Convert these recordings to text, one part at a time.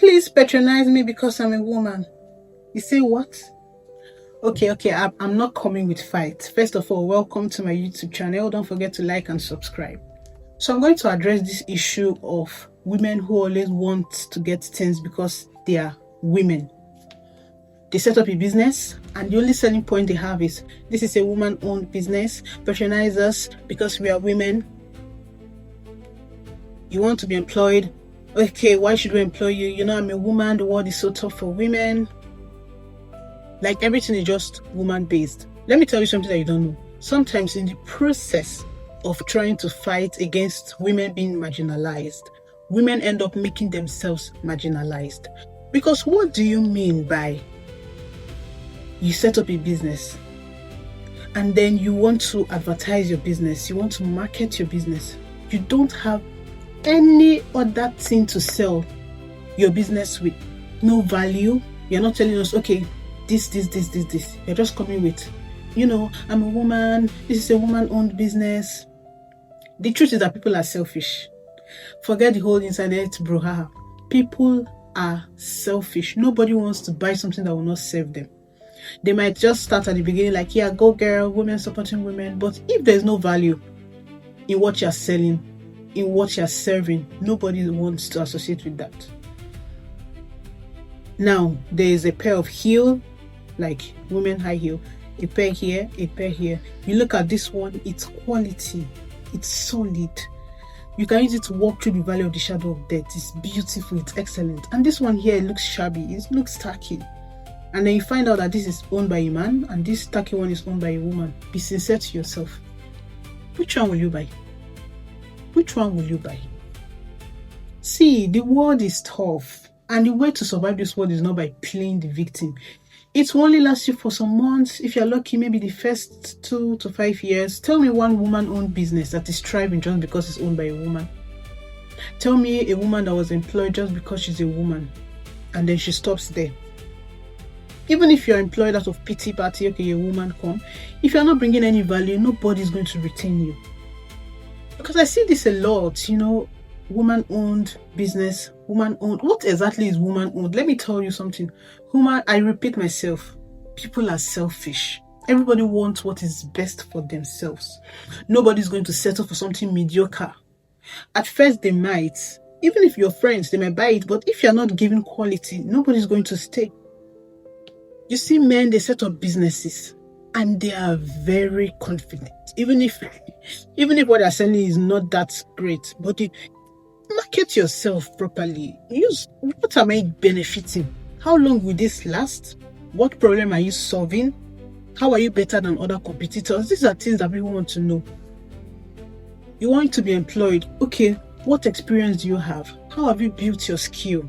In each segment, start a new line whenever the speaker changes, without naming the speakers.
Please patronize me because I'm a woman. You say what? Okay, I'm not coming with fight. First of all, welcome to my YouTube channel. Don't forget to like and subscribe. So I'm going to address this issue of women who always want to get things because they are women. They set up a business and the only selling point they have is, this is a woman-owned business, patronize us because we are women. You want to be employed? Okay, why should we employ you? You know, I'm a woman, the world is so tough for women. Like, everything is just woman-based. Let me tell you something that you don't know. Sometimes in the process of trying to fight against women being marginalized, women end up making themselves marginalized. Because what do you mean by you set up a business and then you want to advertise your business, you want to market your business, you don't have any other thing to sell your business with, no value. You're not telling us, okay, this. You're just coming with, you know, I'm a woman, this is a woman-owned business. The truth is that people are selfish. Forget the whole internet brouhaha. People are selfish. Nobody wants to buy something that will not serve them. They might just start at the beginning like, yeah, go girl, women supporting women. But if there's no value in what you're selling, in what you're serving, nobody wants to associate with that. Now, there is a pair of heel, like women high heel, a pair here, a pair here. You look at this one, it's quality, it's solid. You can use it to walk through the valley of the shadow of death. It's beautiful, it's excellent. And this one here, it looks shabby, it looks tacky. And then you find out that this is owned by a man and this tacky one is owned by a woman. Be sincere to yourself. Which one will you buy? Which one will you buy? See, the world is tough. And the way to survive this world is not by playing the victim. It will only last you for some months. If you're lucky, maybe the first 2 to 5 years. Tell me one woman-owned business that is thriving just because it's owned by a woman. Tell me a woman that was employed just because she's a woman. And then she stops there. Even if you're employed out of pity party, okay, a woman come. If you're not bringing any value, nobody's going to retain you. Because I see this a lot, you know, woman-owned business, woman-owned. What exactly is woman-owned? Let me tell you something. I repeat myself, people are selfish. Everybody wants what is best for themselves. Nobody's going to settle for something mediocre. At first, they might. Even if you're friends, they might buy it. But if you're not giving quality, nobody's going to stay. You see, men, they set up businesses and they are very confident. Even if what they're selling is not that great, but they market yourself properly. Use, what am I benefiting? How long will this last? What problem are you solving? How are you better than other competitors? These are things that people want to know. You want to be employed. Okay, what experience do you have? How have you built your skill?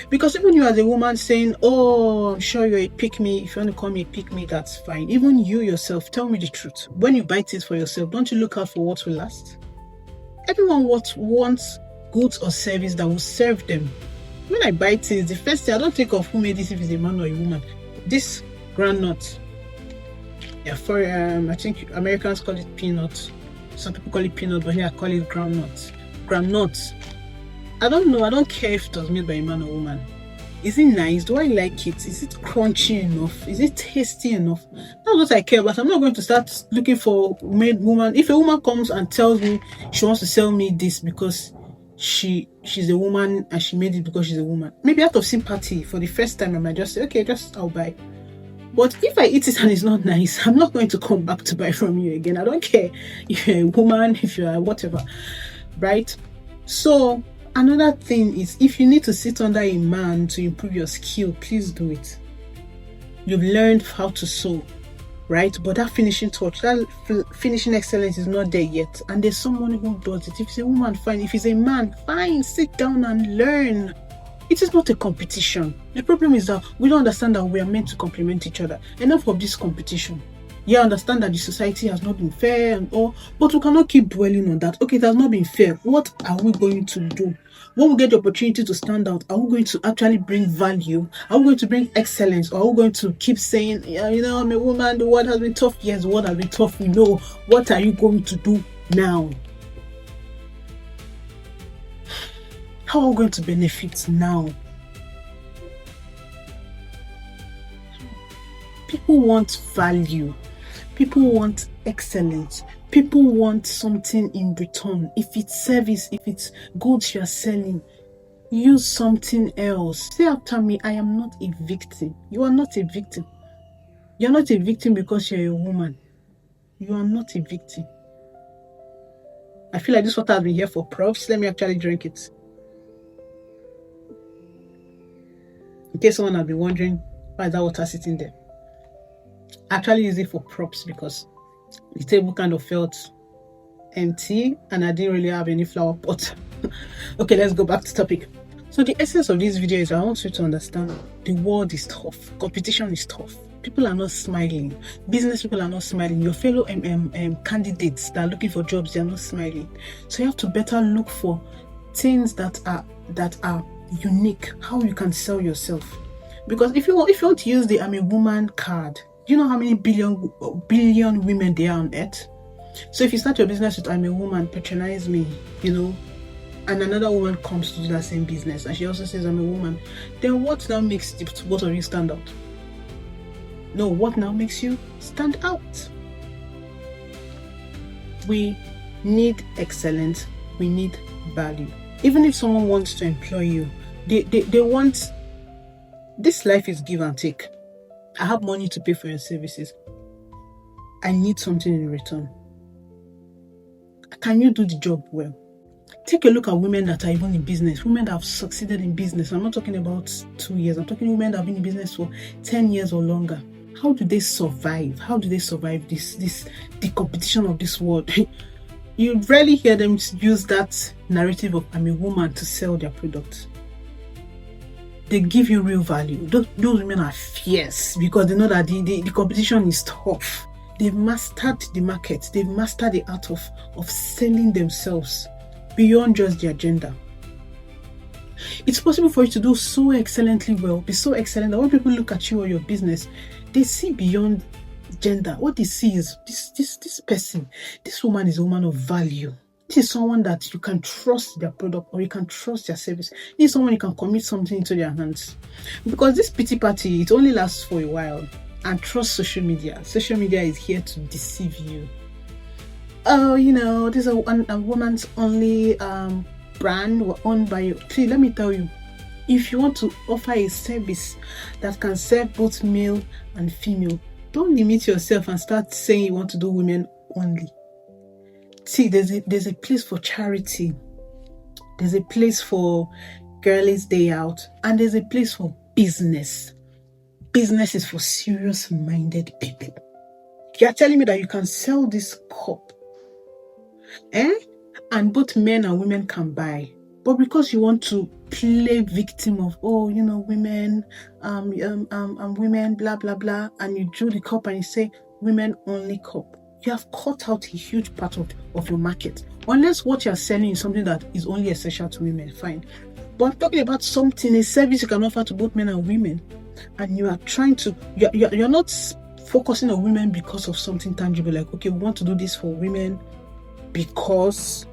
Because even you as a woman saying, oh, I'm sure you're a pick-me, if you want to call me a pick-me, that's fine. Even you yourself, tell me the truth. When you buy things for yourself, don't you look out for what will last? Everyone wants goods or service that will serve them. When I buy things, the first thing, I don't think of who made this, if it's a man or a woman. This groundnut, yeah, for I think Americans call it peanut. Some people call it peanut, but here I call it groundnut. Groundnut. I don't know. I don't care if it was made by a man or woman. Is it nice? Do I like it? Is it crunchy enough? Is it tasty enough? That's what I care about. I'm not going to start looking for made woman. If a woman comes and tells me she wants to sell me this because she's a woman and she made it because she's a woman, maybe out of sympathy for the first time I might just say, okay, I'll buy. But if I eat it and it's not nice, I'm not going to come back to buy from you again. I don't care if you're a woman, if you're whatever, right? So another thing is, if you need to sit under a man to improve your skill, please do it. You've learned how to sew, right? But that finishing touch, that finishing excellence is not there yet. And there's someone who does it. If it's a woman, fine. If it's a man, fine. Sit down and learn. It is not a competition. The problem is that we don't understand that we are meant to complement each other. Enough of this competition. Yeah, I understand that the society has not been fair and all, but we cannot keep dwelling on that. Okay, it has not been fair. What are we going to do? When we get the opportunity to stand out, are we going to actually bring value? Are we going to bring excellence? Or are we going to keep saying, yeah, you know, I'm a woman, the world has been tough? Yes, the world has been tough. We know. What are you going to do now? How are we going to benefit now? People want value. People want excellence. People want something in return. If it's service, if it's goods you're selling, use something else. Say after me, I am not a victim. You are not a victim. You're not a victim because you're a woman. You are not a victim. I feel like this water has been here for props. Let me actually drink it. In case someone has been wondering, why is that water sitting there? I actually use it for props because the table kind of felt empty and I didn't really have any flower pot. Okay, let's go back to topic. So the essence of this video is I want you to understand the world is tough. Competition is tough. People are not smiling. Business people are not smiling. Your fellow candidates that are looking for jobs, they are not smiling. So you have to better look for things that are unique. How you can sell yourself. Because if you want to use the I'm a woman card, do you know how many billion women there are on earth? So if you start your business with I'm a woman, patronize me, and another woman comes to do that same business and she also says I'm a woman, then what now makes the both of you stand out? No, what now makes you stand out? We need excellence. We need value. Even if someone wants to employ you, they want, this life is give and take. I have money to pay for your services. I need something in return. Can you do the job well? Take a look at women that are even in business, women that have succeeded in business. I'm not talking about 2 years. I'm talking women that have been in business for 10 years or longer. How do they survive? How do they survive the competition of this world? You rarely hear them use that narrative of I'm a woman to sell their products. They give you real value. Those women are fierce because they know that the competition is tough. They've mastered the market. They've mastered the art of selling themselves beyond just their gender. It's possible for you to do so excellently well, be so excellent that when people look at you or your business, they see beyond gender. What they see is this person, this woman is a woman of value. This is someone that you can trust their product or you can trust their service. This is someone you can commit something into their hands. Because this pity party, it only lasts for a while. And trust social media. Social media is here to deceive you. Oh, this is a woman's only brand owned by you. See, let me tell you, if you want to offer a service that can serve both male and female, don't limit yourself and start saying you want to do women only. See, there's a place for charity, there's a place for girlies day out, and there's a place for business. Business is for serious-minded people. You're telling me that you can sell this cup, and both men and women can buy, but because you want to play victim of women, women, blah blah blah, and you drew the cup and you say women only cup, you have cut out a huge part of your market. Unless what you're selling is something that is only essential to women, fine. But I'm talking about something, a service you can offer to both men and women, and you are trying to, you're not focusing on women because of something tangible, like, okay, we want to do this for women because,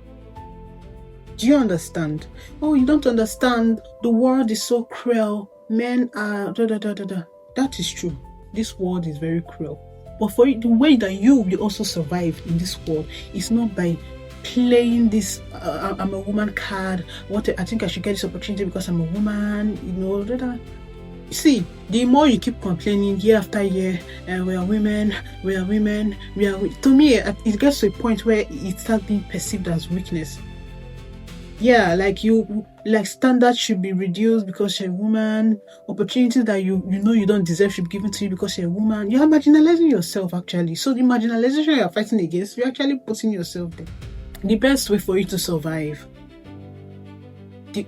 do you understand? Oh, you don't understand. The world is so cruel. Men are That is true. This world is very cruel. But for the way that you will also survive in this world is not by playing this I'm a woman card. I think I should get this opportunity because I'm a woman. See, the more you keep complaining year after year, we are women, to me, it gets to a point where it starts being perceived as weakness. Yeah, like standards should be reduced because you're a woman. Opportunities that you don't deserve should be given to you because you're a woman. You're marginalizing yourself, actually. So the marginalization you're fighting against, you're actually putting yourself there. The best way for you to survive, the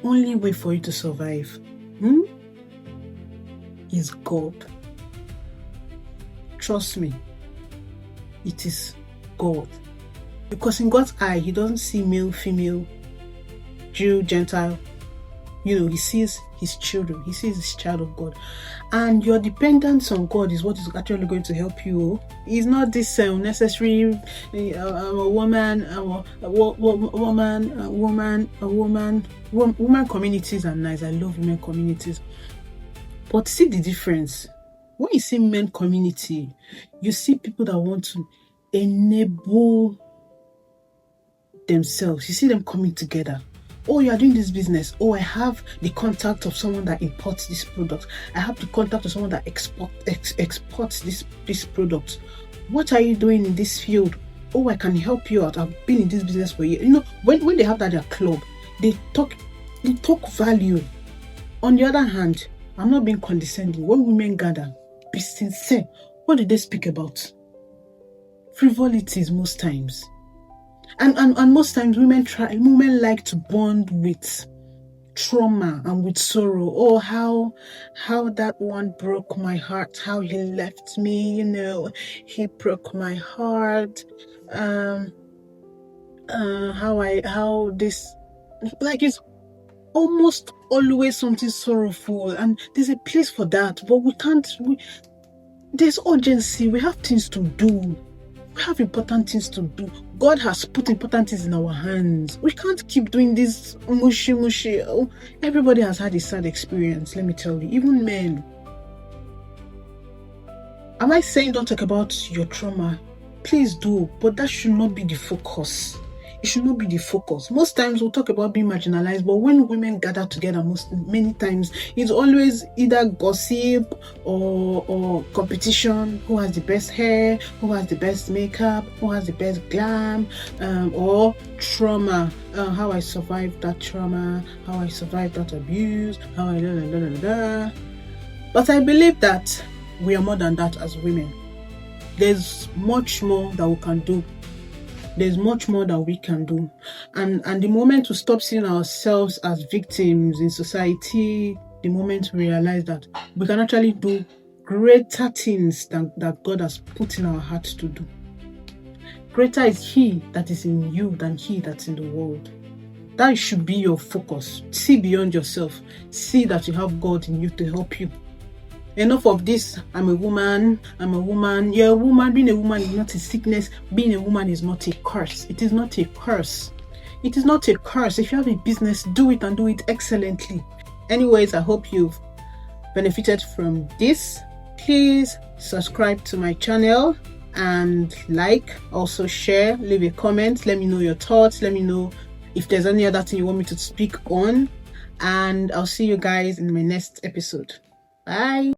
only way for you to survive, is God. Trust me, it is God. Because in God's eye, He doesn't see male, female, Jew, Gentile. He sees his children, he sees his child of God, and your dependence on God is what is actually going to help you. It's not this unnecessary woman communities are nice. I love women communities, but see the difference. When you see men community, you see people that want to enable themselves. You see them coming together. Oh, you are doing this business. Oh, I have the contact of someone that imports this product. I have the contact of someone that exports this product. What are you doing in this field? Oh, I can help you out. I've been in this business for years. When they have that at their club, they talk value. On the other hand, I'm not being condescending. When women gather, be sincere. What do they speak about? Frivolities most times. And most times women like to bond with trauma and with sorrow. Oh, how that one broke my heart, how he left me, he broke my heart. How this, like, it's almost always something sorrowful, and there's a place for that, but there's urgency. We have things to do. We have important things to do. God has put important things in our hands. We can't keep doing this mushy. Oh, everybody has had a sad experience, let me tell you, even men. Am I saying don't talk about your trauma? Please do, but that should not be the focus. It should not be the focus. Most times we'll talk about being marginalized, but when women gather together, many times it's always either gossip or competition. Who has the best hair? Who has the best makeup? Who has the best glam? Or trauma. How I survived that trauma. How I survived that abuse. How I But I believe that we are more than that as women. There's much more that we can do. There's much more that we can do. And the moment we stop seeing ourselves as victims in society, the moment we realize that we can actually do greater things that God has put in our hearts to do. Greater is He that is in you than he that's in the world. That should be your focus. See beyond yourself. See that you have God in you to help you. Enough of this, I'm a woman. You're a woman. Being a woman is not a sickness. Being a woman is not a curse. It is not a curse. It is not a curse. If you have a business, do it and do it excellently. Anyways, I hope you've benefited from this. Please subscribe to my channel and also share, leave a comment. Let me know your thoughts. Let me know if there's any other thing you want me to speak on. And I'll see you guys in my next episode. Bye.